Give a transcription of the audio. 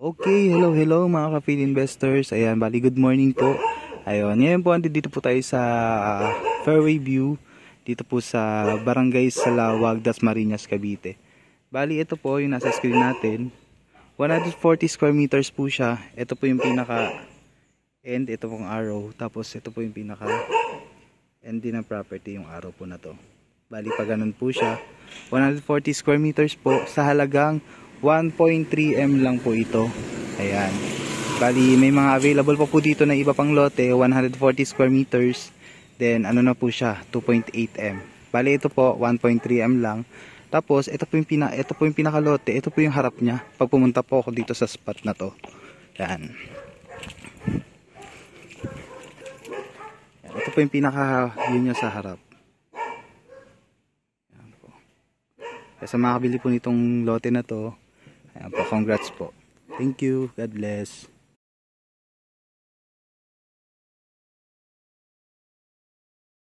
Okay, hello mga ka-field investors. Ayan, bali good morning po. Ayun, ngayon po dito po tayo sa Fairway View. Dito po sa Barangay Salawag, Dasmariñas, Cavite. Bali ito po yung nasa screen natin. 140 square meters po siya. Ito po yung pinaka end, ito pong arrow. Tapos ito po yung pinaka end din ng property, yung arrow po na to. Bali pa ganun po siya. 140 square meters po sa halagang 1.3M lang po ito. Ayan. Bali may mga available pa po dito na iba pang lote, 140 square meters. Then ano na po siya, 2.8M. Bali ito po 1.3M lang. Tapos ito po yung pinakalote, ito po yung harap niya. Pag pumunta po ako dito sa spot na to. Ayan. Ito po yung pinaka view niya sa harap. Ayan po. Kaya sa makabili po nitong lote na to, ayan po, congrats po. Thank you. God bless.